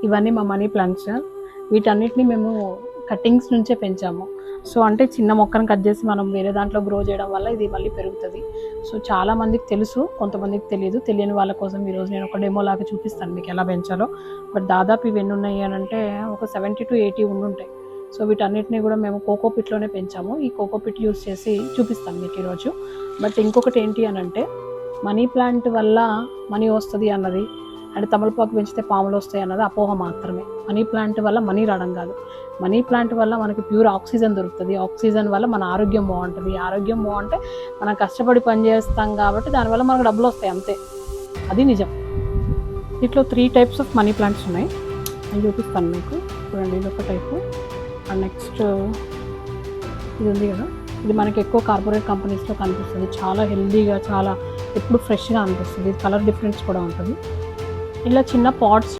ఇవన్నీ మా money plants. వీటన్నిటిని మేము కట్టింగ్స్ నుంచే పెంచాము. సో అంటే చిన్న మొక్కను కట్ చేసి మనం వేరే దాంట్లో గ్రో చేయడం వల్ల ఇది మళ్ళీ పెరుగుతుంది. సో చాలామందికి తెలుసు, కొంతమందికి తెలియదు. తెలియని వాళ్ళ కోసం ఈరోజు నేను ఒక డెమో లాగా చూపిస్తాను మీకు ఎలా పెంచాలో. బట్ దాదాపు ఇవి ఎన్ని ఉన్నాయి అని అంటే ఒక 70 to 80 ఉండుంటాయి. సో వీటన్నిటిని కూడా మేము కోకోపిట్లోనే పెంచాము. ఈ కోకోపిట్ యూస్ చేసి చూపిస్తాను మీకు ఈరోజు. బట్ ఇంకొకటి ఏంటి అని అంటే, మనీ ప్లాంట్ వల్ల మనీ వస్తుంది అన్నది అండ్ తమలపాకు పెంచితే పాములు వస్తాయి అన్నది అపోహ మాత్రమే. మనీ ప్లాంట్ వల్ల మనీ రావడం కాదు. మనీ ప్లాంట్ వల్ల మనకి ప్యూర్ ఆక్సిజన్ దొరుకుతుంది. ఆక్సిజన్ వల్ల మన ఆరోగ్యం బాగుంటుంది. ఆరోగ్యం బాగుంటే మనం కష్టపడి పని చేస్తాం కాబట్టి దానివల్ల మనకు డబ్బులు వస్తాయి, అంతే. అది నిజం. ఇట్లా 3 types ఆఫ్ మనీ ప్లాంట్స్ ఉన్నాయి. నేను చూపిస్తాను మీకు. చూడండి, ఇది ఒక టైపు. అండ్ నెక్స్ట్ ఇది ఉంది కదా, ఇది మనకి ఎక్కువ కార్పొరేట్ కంపెనీస్లో కనిపిస్తుంది. చాలా హెల్దీగా, చాలా ఎప్పుడు ఫ్రెష్గా అనిపిస్తుంది. కలర్ డిఫరెన్స్ కూడా ఉంటుంది. ఇలా చిన్న పాట్స్